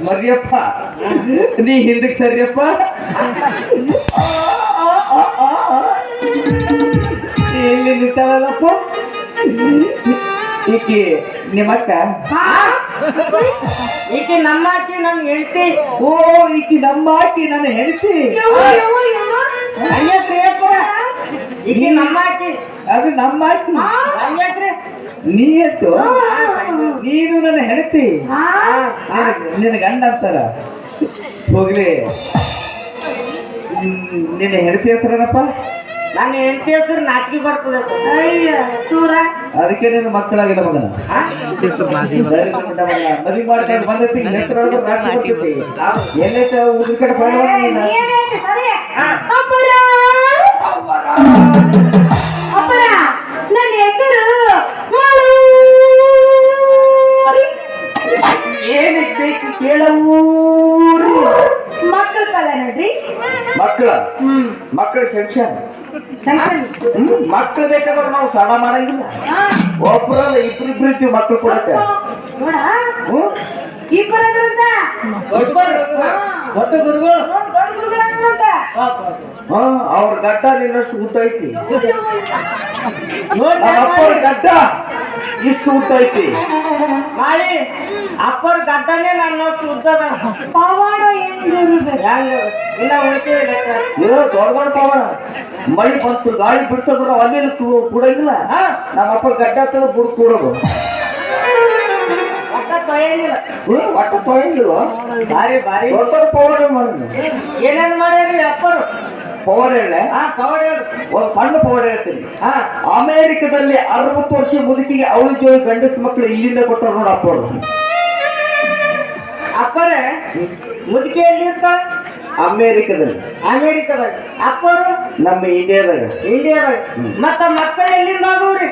ಮರಿಯಪ್ಪ ನೀ ಹಿಂದಕ್ಕೆ ಸರಿಯಪ್ಪ. ಇಲ್ಲಿ ನಿಂತಾಳಲ್ಲಪ್ಪ ಈಕಿ ನಿಮ್ಮಕ್ಕ. ಈಕೆ ನಮ್ಮ ಆಕಿ ನನ್ ಹೇಳ್ತಿ. ಓ ಈಕಿ ನಮ್ಮ ಆಕಿ ನನ್ನ ಹೆಂಡತಿ. ಈಕೆ ನಮ್ಮ ಆಕಿ ಅದು ನಮ್ಮ ಆಕಿ. ಹಂಗ್ಯಾಕ್ರಿ ನೀ ಎತ್ತು ನೀನು ನನ್ನ ಹೆಂಡತಿ. ನಿನ್ನ ಗಂಡ ಅಂತಾರ. ಹೋಗ್ಲಿ ನಿನ್ನ ಹೆಂಡತಿ ಹೆಸರೇನಪ್ಪ? ನನ್ನ ಹೆಂಡತಿ ಹೆಸರು ನಾಚಿಕೆ ಬರ್ತದೆ. ಸೂರ ಅದಕ್ಕೆ ನಿನ್ನ ಮಕ್ಕಳಾಗಿಲ್ಲ ಮಗನ. ಮದುವೆ ಮಾಡ್ಕೊಂಡು ಬಂದೈತಿ ಎಲ್ಲೈತೆ ಉದ್ರ ಕಡೆ ನನ್ನ ಹೆಸರು ಏನಕ್ಕೆ ಬೇಕು ಕೇಳವು. ಮಕ್ಕಳ ಕಾಲ ನೋಡ್ರಿ. ಮಕ್ಕಳ ಸೆಕ್ಷನ್ ಮಕ್ಕಳು ಬೇಕಾದ್ರೆ ನಾವು ತಡ ಮಾಡಂಗಿಲ್ಲ. ಒಬ್ಬರಲ್ಲ ಇಬ್ರಿಬ್ರು ಇರ್ತೀವಿ ಮಕ್ಕಳು ಕೊಡಕ್ಕೆ. ಅವ್ರ ಗಡ್ಡ ನಿನ್ನಷ್ಟು ಊಟ ಐತಿ. ಅಪ್ಪರ ಗಡ್ಡ ಇಷ್ಟು ಊಟ ಐತಿ. ಮಾಡಿ ಅಪ್ಪರ ಗಡ್ಡನೇ ನನ್ನಷ್ಟು ಉದ್ದದ. ಪವಾಡ ಇಲ್ಲ ಉಳಿತೀವಿ ದೊಡ್ಡ ಪವಾಡ. ಮಳಿ ಬಂತು ಗಾಳಿ ಬಿಡ್ತದ್ರ ಅಲ್ಲಿ ಕೂಡಂಗಿಲ್ಲ. ನಮ್ಮ ಅಪ್ಪರ ಗಡ್ಡ ಹತ್ತದ ಬುಡ್ ಕೂಡೋದು. ಒಟ್ಟ ತೊಳೆಯಂಗಿಲ್ಲ. ಭಾರಿ ಭಾರಿ ದೊಡ್ಡ ಪವಾಡ ಮಾಡಿದ್ವಿ. ಏನೇನು ಮಾಡ್ಯಾರಿ ಅಪ್ಪರು? ಪವಾಡ ಹೇಳ. ಒಂದು ಸಣ್ಣ ಪವಾಡ ಹೇಳ್ತೀನಿ. ಅಮೇರಿಕದಲ್ಲಿ 60 ವರ್ಷ ಮುದುಕಿಗೆ ಅವಳಿ ಜೋಳಿ ಗಂಡಸ ಮಕ್ಕಳು ಇಲ್ಲಿಂದ ಕೊಟ್ಟರು ನೋಡ ಅಪ್ಪರು. ಅಪ್ಪರೇ ಮುದುಕಿ ಎಲ್ಲಿ ಇರ್ತಾರ? ಅಮೇರಿಕದಲ್ಲಿ. ಅಪ್ಪರು ನಮ್ಮ ಇಂಡಿಯಾದಾಗ. ಮತ್ತ ಮಕ್ಕಳು ಎಲ್ಲಿಂದ ಆಗೋರಿ?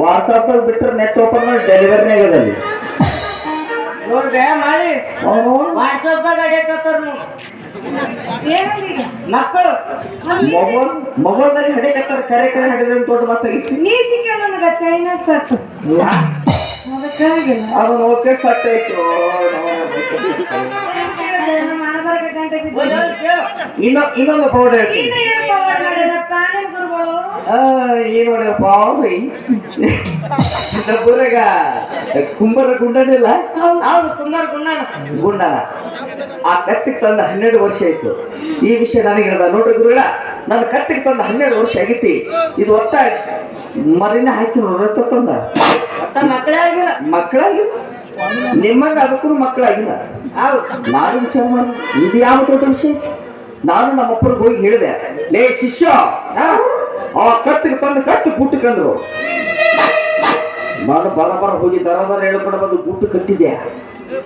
ವಾಟ್ಸಾಪ್ ಬಿಟ್ಟರೆ ನೆಟ್ ಓಪನ್ ಮಾಡಿ ಡೆಲಿವರಿ ಆಗದಲ್ಲಿ ನೋಡ್ರಿ ಮಾಡಿ ವಾಟ್ಸಪ್ ಅಡ್ಯಾಕತ್ತಾರ ಮಕ್ಕಳು. ಮೊಬೈಲ್ನಲ್ಲಿ ಹಡಿಕತ್ತಾರ. ಕರೆ ಹಡಿದ ದೊಡ್ಡ ಮಾತಾಗಿತ್ತು. ನೀ ಸಿಕ್ಕ ನನಗ ಚೈನಾ ಸಟ್ ಅದು ಓಕೆ ಸಟ್ ಆಯ್ತು. ಇನ್ನೊಂದು ಪೌಡ ಹೇಳ್ತೀನಿ. ಏನು ಮಾಡಪ್ಪ ಊರಾಗ ಕುಂಬರ ಗುಂಡನಿಲ್ಲ. ಗುಂಡನ ಆ ಕತ್ತಿಗೆ ತಂದ 12 ವರ್ಷ ಆಯ್ತು. ಈ ವಿಷಯ ನನಗೆ ಹೇಳ್ದ. ನೋಡ್ರಿ ಗುರುಗಳ, ನನ್ನ ಕತ್ತಿಗೆ ತಂದ 12 ವರ್ಷ ಆಗೈತಿ. ಇದು ಒತ್ತ ಮರಿನ ಹಾಕಿ ರೊತ್ತ ತಂದ ಮಕ್ಕಳಾಗಿಲ್ಲ. ನಿಮ್ಮಂಗ ಅದಕ್ಕೂ ಮಕ್ಕಳಾಗಿಲ್ಲ. ನಾನು ವಿಚಾರ ಮಾಡಿ ಇದು ಯಾವ ದೊಡ್ಡ ವಿಷಯ. ನಾನು ನಮ್ಮಪ್ಪರಿಗೆ ಹೋಗಿ ಹೇಳಿದೆ, ಲೇ ಶಿಷ್ಯ ಆ ಕತ್ತಿಗೆ ತಂದು ಕಟ್ಟಿ ಗುಟ್ಟಕಂದ್ರು. ನಾನು ಬರ ಹೋಗಿ ದರ ಹೇಳ್ಕೊಂಡು ಬಂದು ಗುಟ್ಟು ಕಟ್ಟಿದ್ದೆ.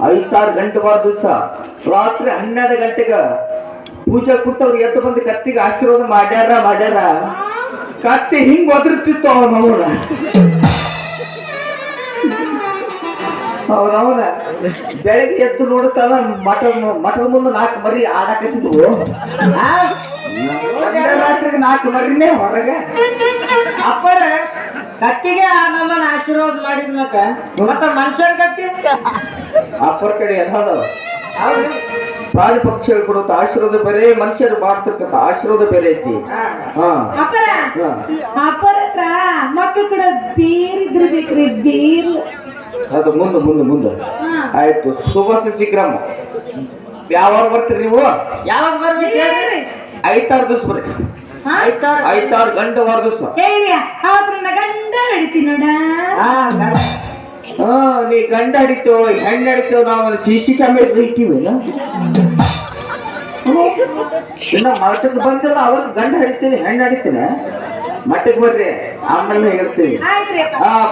5-6 ಗಂಟೆ ಬಾರ ದಿವಸ ರಾತ್ರಿ 12 ಗಂಟೆಗೆ ಪೂಜೆ ಕೊಟ್ಟವ್ರು ಎದ್ದು ಬಂದು ಕತ್ತಿಗೆ ಆಶೀರ್ವಾದ ಮಾಡ್ಯಾರ. ಕತ್ತಿ ಹಿಂಗ್ ಒದರ್ತಿತ್ತು ಅವನವನ. ಬೆಳಗ್ಗೆ ಎದ್ದು ನೋಡುತ್ತಾನ ಮಠದ ಮುಂದೆ 4 ಮರಿ ಆಡಕತ್ತಿದ್ವು. ರಾತ್ರಿಗೆ 4 ಮರಿನೇ ಹೊರಗೆ. ಅಪ್ಪರ ಕಟ್ಟಿಗೆ ಆ ನಮ್ಮನ್ನ ಆಶೀರ್ವಾದ ಮಾಡಿದ್ ಮತ್ತ ಮನುಷ್ಯರ ಕಟ್ಟಿ ಅಪ್ಪರ ಕಡೆ ಎಲ್ಲದವ. ಪ್ರಾಣಿ ಪಕ್ಷಿಗಳು ಕೊಡುತ್ತ ಆಶೀರ್ವಾದ ಬೇರೆ, ಮನುಷ್ಯರು ಮಾಡ್ತಿರ್ತಕ್ಕ ಆಶೀರ್ವಾದ ಬೇರೆ ಐತಿ. ಅಪ್ಪರ ಹತ್ರ ಮಕ್ಕಳು ಕೂಡ ಬೇರಿದ್ರು ಬೇಕ್ರಿ. ಬೇರು ಅದು ಮುಂದೆ ಆಯ್ತು. ಶುಭ ಶಶಿಗ್ರಾಮ ಯಾವಾಗ ಬರ್ತೀರಿ ನೀವು? ಯಾವಾಗ ಬರ್ಬೇಕು? 5-6 ದಿವಸ ಬರ್ರಿ. 5-6 ಗಂಟೆ ವಾರ ದಿವಸ. ಗಂಡ ಹಿಡಿತೀನಿ ನೋಡ. ನೀ ಗಂಡ ಹಿಡಿತೇವ ಹೆಣ್ಣು ಹಿಡಿತೇವ. ನಾವು CC ಕ್ಯಾಮೆರಾ ಇಟ್ಟಿವಿ. ಇನ್ನ ಮಠಕ್ಕೆ ಬಂದಿಲ್ಲ. ಅವಾಗ ಗಂಡ ಹಿಡಿತೀನಿ ಹೆಣ್ಣು ಹಿಡಿತೀನಿ. ಮಟ್ಟಕ್ಕೆ ಬರ್ರಿ, ಆಮೇಲೆ ಹೇಳ್ತೀವಿ.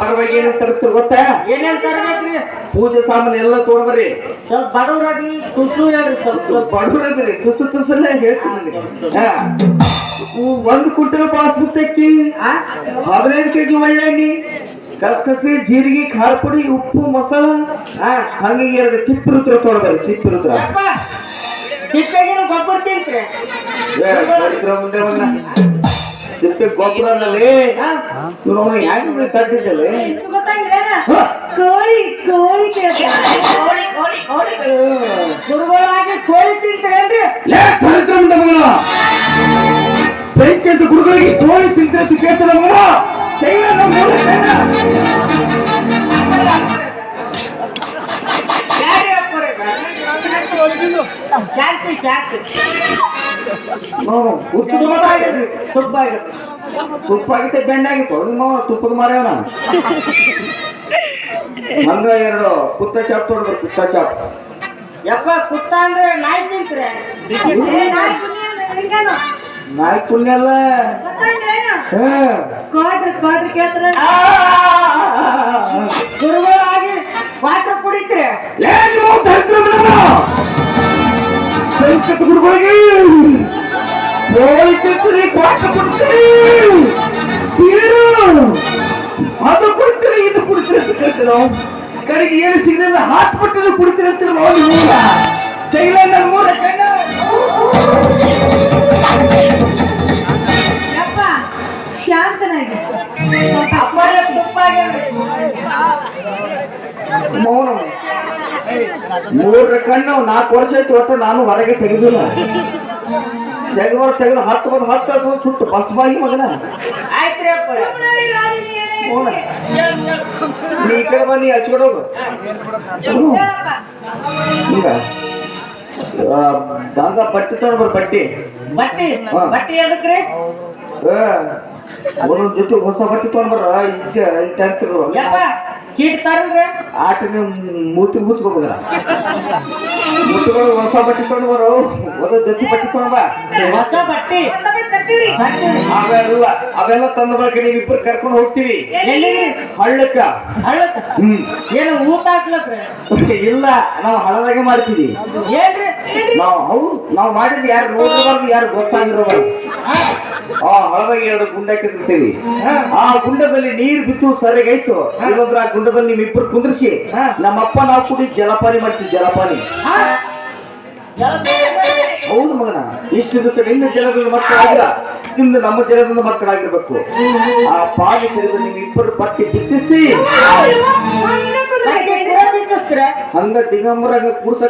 ಬರವಾಗಿ ಏನೇನು ತರ್ತೀವಿ ಗೊತ್ತಾ? ಏನೇನ್ ತರ್ಬೇಕ್ರಿ? ಪೂಜೆ ಸಾಮಾನು ಎಲ್ಲ ತೊಗೊಂಡ್ಬರ್ರಿ. ಸ್ವಲ್ಪ ಬಡವ್ರಾಗಿ ತುಸು ಹೇಳ್ರಿ. ಸ್ವಲ್ಪ ಬಡವ್ರಾಗ್ರಿ ತುಸಲ್ಲೇ ಹೇಳ್ತೀನಿ. 1 ಕ್ವಿಂಟಲ್ ಪಾಸ್ಬುಕ್ ತೆಕ್ಕಿ, 15 kg ಒಳ್ಳೆಣ್ಣೆ, ಕಸಕಸಿ, ಜೀರಿಗೆ, ಖಾರ ಪುಡಿ, ಉಪ್ಪು, ಮಸಾಲ, ಹಂಗೆ 2 ತಿಪ್ಪಿರುದ್ರ ತೊಗೊಂಡ್ಬರ್ರಿ. ತಿಪ್ಪಿರುದ್ರ ತಿಪ್ಪೆಗೇನು ಗೊಬ್ಬರ ತಿಂತ್ರಿ? ಮುಂದೆ ಬಂದ ತಿಪ್ಪೆ ಗೊಬ್ಬರದಲ್ಲಿ ಹೆಂಗ್ ತಟ್ಟಿದ್ದಲ್ಲ. ಕೋಳಿ ಕೋಳಿ ಲೇ ದರಿದ್ರ ಮುಂಡ ಮಗಳ ಬೆಂಕಿ ಅಂತ ಗುರುಗಳಿಗೆ ತೋಳಿ ತಿಂತ ಕೇಳ್ತಾರ ಮಗಳ ಶೈಲನ ಮೂಲ ಶಾಂತಿ ಶಾಂತಿ ತುಪ್ಪ ಆಗಿತ್ತೆ ಬೆಂಡಾಗಿತ್ತು ನಿಮ್ಮ ತುಪ್ಪದ ಮಾರ್ಯಾವನ ಹಂಗ ಎರಡು ಕುತ್ತ ಚಾಪ್ ತೊಗೊಂಡ್ರು ಕುತ್ತ ಚಾಪ್ ಯಪ್ಪ ಕುತ್ತ ಅಂದ್ರೆ ನಾಯಿ ತಿಂತ್ರೆ ನಾಯಿ ಪುಣ್ಯ ಅಲ್ಲ ಕ್ವಾಟ್ರ್ ಕೇಳ್ತಾರೆ ಗುರುಗಳಾಗಿ ಕ್ವಾಟ್ರ್ ಕುಡಿತ್ರೆ ಗುರುಗಳಿಗೆ ಕ್ವಾಟ್ರ್ ಕೊಡ್ತೀರಿ ಅದು ಕುಡಿತೀರಿ ಇದು ಕುಡಿತೀರಿ ಅಂತ ಕೇಳ್ತೀರ ಕಡೆಗೆ ಏನು ಸಿಗಲಿಲ್ಲ ಹಾಕ್ಬಿಟ್ಟು ಕುಡಿತೀರಿ ಅಂತ ನೋಡಿ ಮೂಲ ಶೈಲನ ಮೂಲ ಕಣ್ಣ ಯಪ್ಪ ಶಾಂತನಾಗಿ ಅಪ್ಪರ ತುಪ್ಪ ಮೌನ 3 ಕಣ್ಣು 4 ವರ್ಷ ಆಯ್ತು ಒಟ್ಟು ನಾನು ಹೊರಗೆ ತೆಗೆದಿಲ್ಲ ತೆಗೆದು 10 ಬಂದು 10 ಸುಟ್ಟು ಬಸ್ಬಾಗಿ ಮಗನ ಆಯ್ತ್ರಿ ಅಪ್ಪ ನೀ ಈ ಕಡೆ ಬನ್ನಿ ಹಚ್ಕೊಡೋದು ಈಗ ಗಂಗ ಬಟ್ಟೆ ತಗೊಂಡ್ಬರ್ ಬಟ್ಟೆ ಬಟ್ಟಿ ಅದಕ್ರಿ ಒಂದೊಂದ್ ಜೊತೆ ಹೊಸ ಬಟ್ಟೆ ತಗೊಂಡ್ಬರ ಇಟ್ಟಿರು ಯಪ್ಪ ಕೀಟ್ ತರಲ್ರಿ ಆಟ ಮೂತಿ ಮುಚ್ಕೋಬೇಕಲ್ಲ ಮುಟ್ಟುಗಳು ಹೊಸ ಬಟ್ಟೆ ತಗೊಂಡು ಬರೋ ಒಂದೊಂದ್ ಜೊತೆ ಬಟ್ಟೆ ತಗೊಂಡ್ ಬಾ ಹೊಸ ಬಟ್ಟಿ ಅವೆಲ್ಲ ತಂದ ಬಳಕೆ ನೀವಿಬ್ಬರು ಕರ್ಕೊಂಡು ಹೋಗ್ತೀವಿ ಹಳ್ಳಕ್ಕ ಏನು ಊಟ ಹಾಕ್ಲಕ್ರಿ ಇಲ್ಲ ನಾವು ಹಳದಾಗೆ ಮಾಡ್ತೀವಿ ಏನ್ರಿ ನಾವು ಮಾಡಿದ್ದು ಯಾರು ನೋಡಿರಬಾರ್ದು ಯಾರು ಗೊತ್ತಾಗಿರೋಬಾರ್ದು ಆ ಹಳದಾಗಿ 2 ಗುಂಡ ಹಾಕಿರ್ತೀವಿ ಆ ಗುಂಡದಲ್ಲಿ ನೀರು ಬಿತ್ತು ಸರಿಗೈತು ಇಲ್ಲಂದ್ರೆ ಆ ಗುಂಡದಲ್ಲಿ ನೀವಿಬ್ಬರು ಕುಂದ್ರಿಸಿ ನಮ್ಮಪ್ಪ ನಾವು ಕೂಡಿ ಜಲಪಾನಿ ಮಾಡ್ತೀವಿ ಜಲಪಾನಿ ಹೌದು ಮಗನ ಇಷ್ಟು ದಿವಸ ನಿನ್ನ ಜಲದಿಂದ ಮಕ್ಕಳಾಗಿಲ್ಲ ಇಂದು ನಮ್ಮ ಜಲದಿಂದ ಮಕ್ಕಳಾಗಿರ್ಬೇಕು ಆ ಪಾನಿ ತೆಗೆದು ನೀವಿಬ್ಬರು ಬಟ್ಟೆ ಬಿಚ್ಚಿಸಿ ಹಂಗ ದಿಗಂಬರ ಕೂರ್ಸ